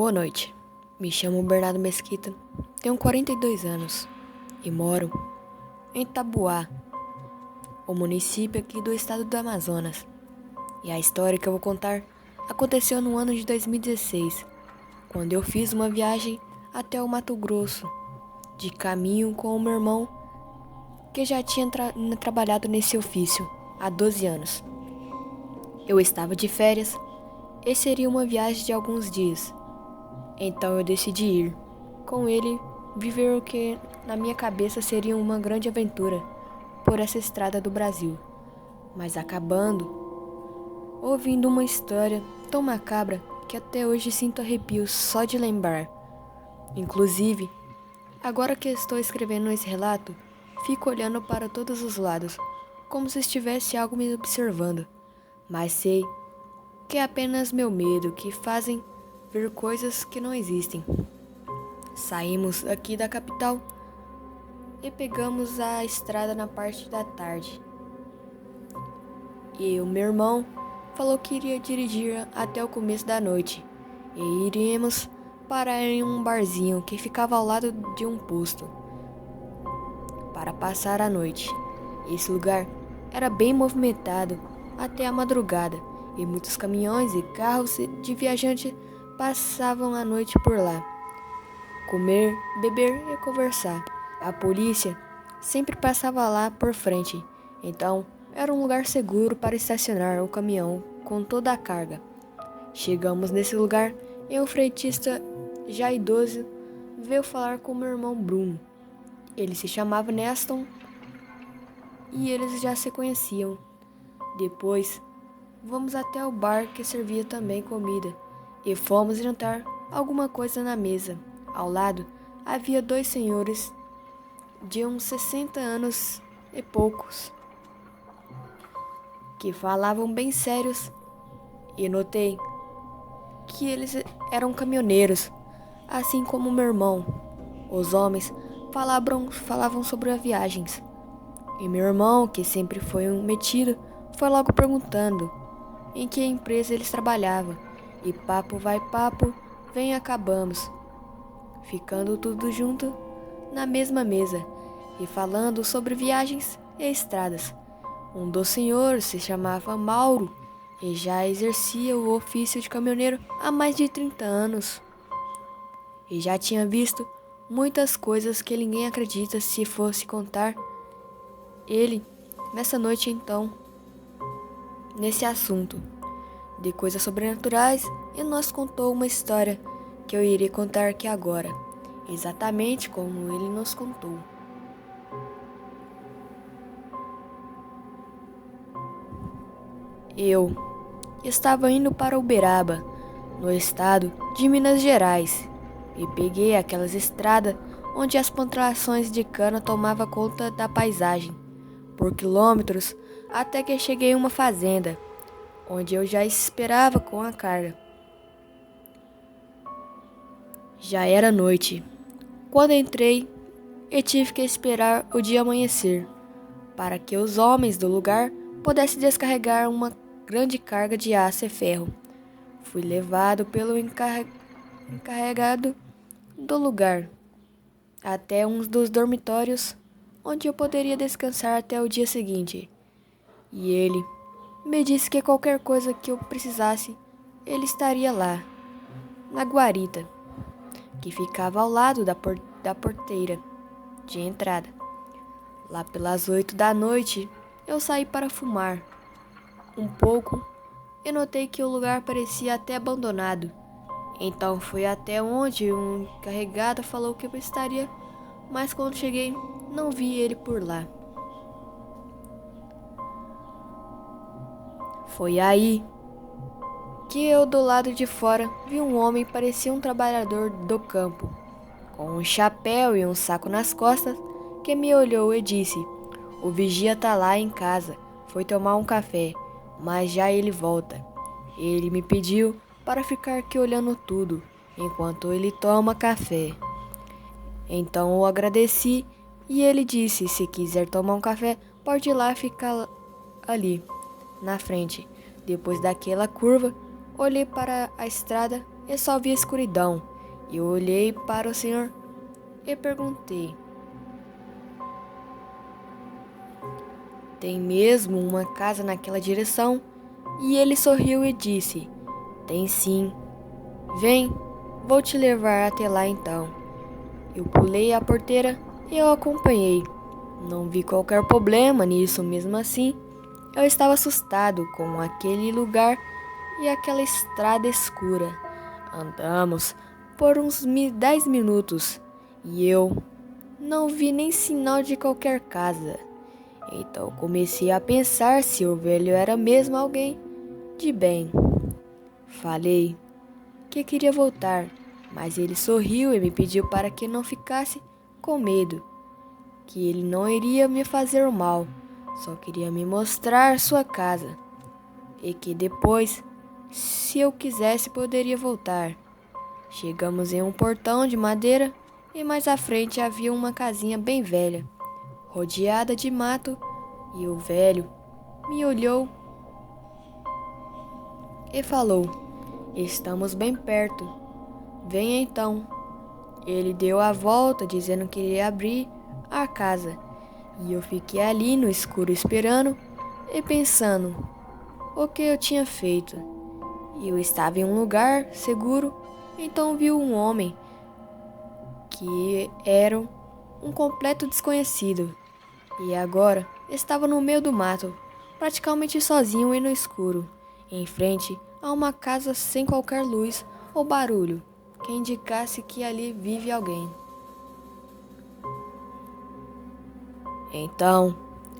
Boa noite, me chamo Bernardo Mesquita, tenho 42 anos e moro em Taboá, o município aqui do estado do Amazonas. E a história que eu vou contar aconteceu no ano de 2016, quando eu fiz uma viagem até o Mato Grosso, de caminho com o meu irmão, que já tinha trabalhado nesse ofício há 12 anos. Eu estava de férias e seria uma viagem de alguns dias. Então eu decidi ir com ele viver o que na minha cabeça seria uma grande aventura por essa estrada do Brasil. Mas acabando ouvindo uma história tão macabra que até hoje sinto arrepios só de lembrar. Inclusive, agora que estou escrevendo esse relato, fico olhando para todos os lados, como se estivesse algo me observando. Mas sei que é apenas meu medo que fazem ver coisas que não existem. Saímos aqui da capital e pegamos a estrada na parte da tarde. E o meu irmão falou que iria dirigir até o começo da noite e iríamos parar em um barzinho que ficava ao lado de um posto para passar a noite. Esse lugar era bem movimentado até a madrugada e muitos caminhões e carros de viajantes passavam a noite por lá. Comer, beber e conversar. A polícia sempre passava lá por frente, então era um lugar seguro para estacionar o caminhão com toda a carga. Chegamos nesse lugar e o frentista, já idoso, veio falar com meu irmão Bruno. Ele se chamava Neston e eles já se conheciam. Depois, vamos até o bar que servia também comida e fomos jantar alguma coisa na mesa. Ao lado havia dois senhores de uns 60 anos e poucos que falavam bem sérios e notei que eles eram caminhoneiros, assim como meu irmão. Os homens falavam sobre as viagens e meu irmão, que sempre foi um metido, foi logo perguntando em que empresa eles trabalhavam. E papo vai papo, vem acabamos, ficando tudo junto na mesma mesa e falando sobre viagens e estradas. Um dos senhores se chamava Mauro e já exercia o ofício de caminhoneiro há mais de 30 anos. E já tinha visto muitas coisas que ninguém acredita se fosse contar ele nessa noite então, nesse assunto de coisas sobrenaturais, e nos contou uma história que eu irei contar aqui agora, exatamente como ele nos contou. Eu estava indo para Uberaba, no estado de Minas Gerais, e peguei aquelas estradas onde as plantações de cana tomavam conta da paisagem, por quilômetros, até que cheguei a uma fazenda, onde eu já esperava com a carga. Já era noite, quando entrei e tive que esperar o dia amanhecer, para que os homens do lugar pudessem descarregar uma grande carga de aço e ferro. Fui levado pelo encarregado do lugar até um dos dormitórios, onde eu poderia descansar até o dia seguinte. E ele me disse que qualquer coisa que eu precisasse, ele estaria lá, na guarita, que ficava ao lado da porteira de entrada. Lá pelas 8 da noite, eu saí para fumar um pouco e notei que o lugar parecia até abandonado. Então fui até onde um encarregado falou que eu estaria, mas quando cheguei, não vi ele por lá. Foi aí que eu, do lado de fora, vi um homem que parecia um trabalhador do campo, com um chapéu e um saco nas costas, que me olhou e disse: "O vigia tá lá em casa, foi tomar um café, mas já ele volta." Ele me pediu para ficar aqui olhando tudo, enquanto ele toma café. Então eu agradeci e ele disse: "Se quiser tomar um café, pode ir lá ficar ali, na frente." Depois daquela curva, olhei para a estrada e só vi a escuridão. Eu olhei para o senhor e perguntei: tem mesmo uma casa naquela direção? E ele sorriu e disse: tem sim. Vem, vou te levar até lá então. Eu pulei a porteira e eu acompanhei. Não vi qualquer problema nisso, mesmo assim. Eu estava assustado com aquele lugar e aquela estrada escura. Andamos por uns 10 minutos e eu não vi nem sinal de qualquer casa. Então comecei a pensar se o velho era mesmo alguém de bem. Falei que queria voltar, mas ele sorriu e me pediu para que não ficasse com medo, que ele não iria me fazer mal, só queria me mostrar sua casa e que depois, se eu quisesse, poderia voltar. Chegamos em um portão de madeira e mais à frente havia uma casinha bem velha, rodeada de mato, e o velho me olhou e falou: estamos bem perto, venha então. Ele deu a volta dizendo que iria abrir a casa e eu fiquei ali no escuro esperando e pensando o que eu tinha feito. Eu estava em um lugar seguro, então vi um homem que era um completo desconhecido e agora estava no meio do mato, praticamente sozinho e no escuro, em frente a uma casa sem qualquer luz ou barulho que indicasse que ali vive alguém. Então,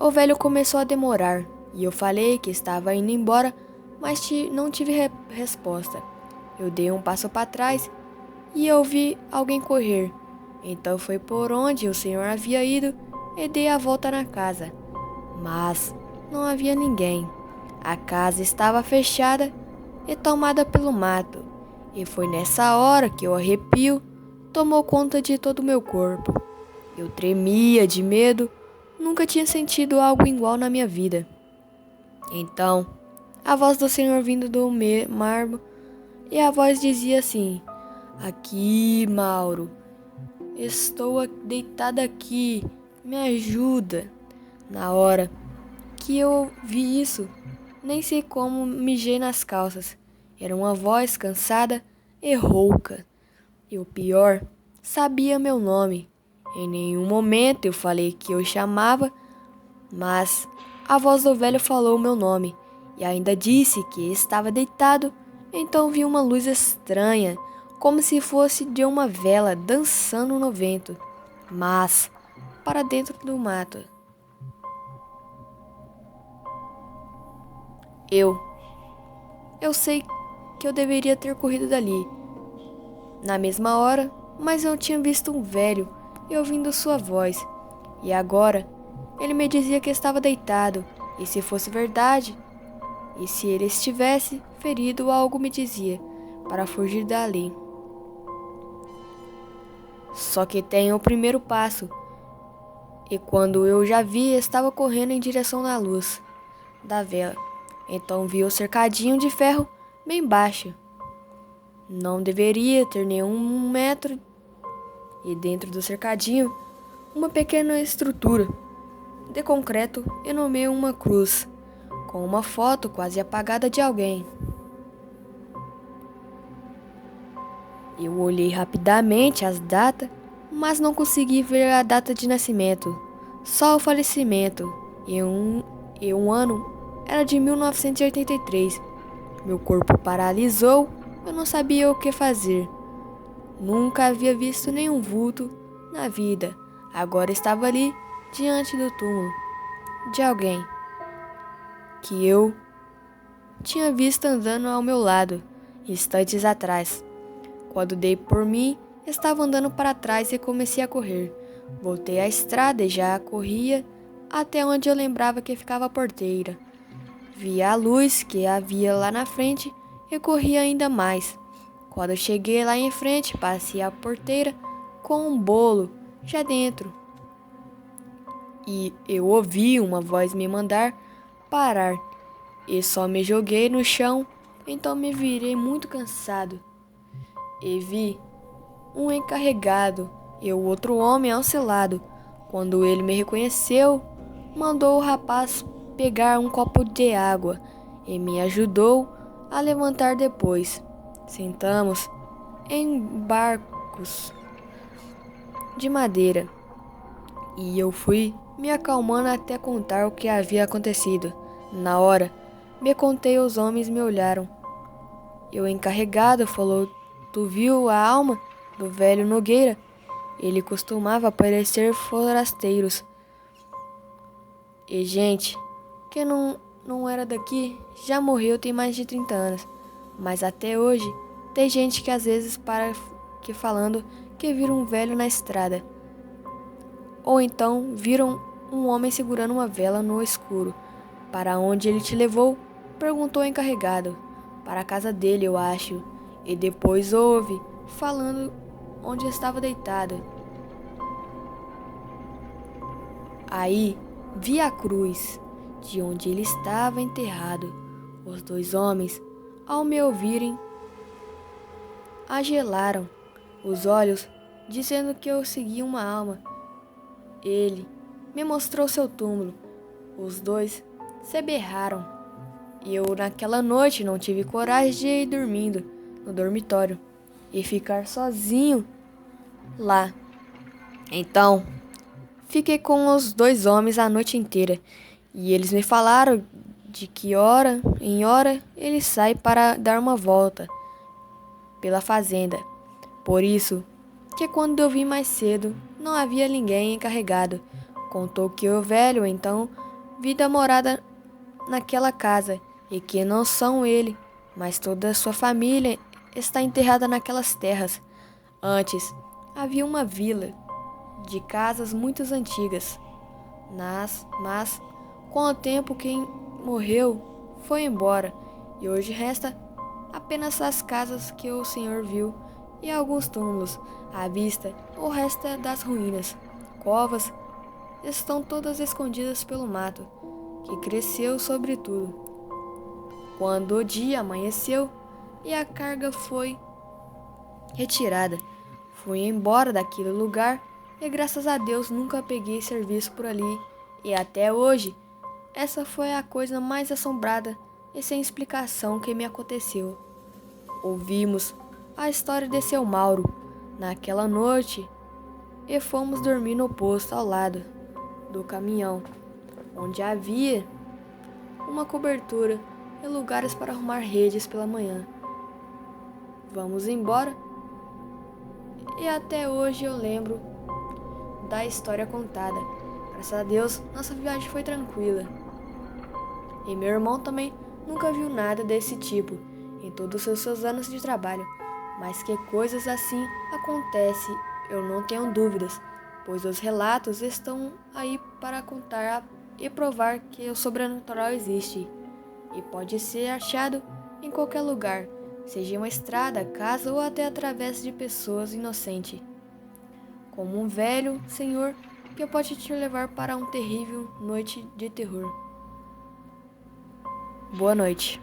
o velho começou a demorar e eu falei que estava indo embora, mas não tive resposta. Eu dei um passo para trás e eu vi alguém correr. Então foi por onde o senhor havia ido e dei a volta na casa. Mas não havia ninguém. A casa estava fechada e tomada pelo mato. E foi nessa hora que o arrepio tomou conta de todo o meu corpo. Eu tremia de medo, nunca tinha sentido algo igual na minha vida. Então, a voz do senhor vindo do mármore, e a voz dizia assim: aqui, Mauro, estou deitada aqui, me ajuda. Na hora que eu vi isso, nem sei como mijei nas calças. Era uma voz cansada e rouca. E o pior, sabia meu nome. Em nenhum momento eu falei que eu chamava, mas a voz do velho falou meu nome e ainda disse que estava deitado. Então vi uma luz estranha, como se fosse de uma vela dançando no vento, mas para dentro do mato. Eu sei que eu deveria ter corrido dali na mesma hora, mas eu tinha visto um velho e ouvindo sua voz. E agora ele me dizia que estava deitado, e se fosse verdade, e se ele estivesse ferido, algo me dizia para fugir dali. Só que tem o primeiro passo, e quando eu já vi, estava correndo em direção da luz da vela. Então vi o cercadinho de ferro bem baixo. Não deveria ter nenhum metro, e dentro do cercadinho, uma pequena estrutura de concreto e no meio uma cruz, com uma foto quase apagada de alguém. Eu olhei rapidamente as datas, mas não consegui ver a data de nascimento, só o falecimento, e um ano era de 1983. Meu corpo paralisou, eu não sabia o que fazer. Nunca havia visto nenhum vulto na vida. Agora estava ali, diante do túmulo de alguém que eu tinha visto andando ao meu lado, instantes atrás. Quando dei por mim, estava andando para trás e comecei a correr. Voltei à estrada e já corria até onde eu lembrava que ficava a porteira. Vi a luz que havia lá na frente e corri ainda mais. Quando eu cheguei lá em frente, passei a porteira com um bolo já dentro. E eu ouvi uma voz me mandar parar. E só me joguei no chão, então me virei muito cansado. e vi um encarregado e o outro homem ao seu lado. Quando ele me reconheceu, mandou o rapaz pegar um copo de água e me ajudou a levantar depois. Sentamos em barcos de madeira e eu fui me acalmando até contar o que havia acontecido. Na hora, me contei, os homens me olharam. E o encarregado falou: Tu viu a alma do velho Nogueira? Ele costumava aparecer forasteiros e gente que não era daqui, já morreu tem mais de 30 anos. Mas até hoje tem gente que às vezes para que falando que viram um velho na estrada. Ou então viram um homem segurando uma vela no escuro. Para onde ele te levou? Perguntou o encarregado. Para a casa dele, eu acho. E depois ouve falando onde estava deitado. Aí vi a cruz de onde ele estava enterrado. Os dois homens, ao me ouvirem, agelaram os olhos, dizendo que eu seguia uma alma. Ele me mostrou seu túmulo. Os dois se berraram. Eu naquela noite não tive coragem de ir dormindo no dormitório e ficar sozinho lá. Então, fiquei com os dois homens a noite inteira e eles me falaram de que hora em hora ele sai para dar uma volta pela fazenda. Por isso que quando eu vim mais cedo não havia ninguém encarregado. Contou que o velho então vi da morada naquela casa e que não são ele, mas toda a sua família está enterrada naquelas terras. Antes havia uma vila de casas muito antigas, mas com o tempo quem morreu foi embora e hoje resta apenas as casas que o Senhor viu e alguns túmulos à vista. O resto é das ruínas. Covas estão todas escondidas pelo mato que cresceu sobre tudo. Quando o dia amanheceu e a carga foi retirada, fui embora daquele lugar e graças a Deus nunca peguei serviço por ali. E até hoje, essa foi a coisa mais assombrada e sem explicação que me aconteceu. Ouvimos a história de seu Mauro naquela noite e fomos dormir no posto ao lado do caminhão, onde havia uma cobertura e lugares para arrumar redes pela manhã. Vamos embora e até hoje eu lembro da história contada. Graças a Deus, nossa viagem foi tranquila. E meu irmão também nunca viu nada desse tipo em todos os seus anos de trabalho. Mas que coisas assim acontecem, eu não tenho dúvidas, pois os relatos estão aí para contar e provar que o sobrenatural existe e pode ser achado em qualquer lugar, seja uma estrada, casa ou até através de pessoas inocentes, como um velho senhor que pode te levar para uma terrível noite de terror. Boa noite.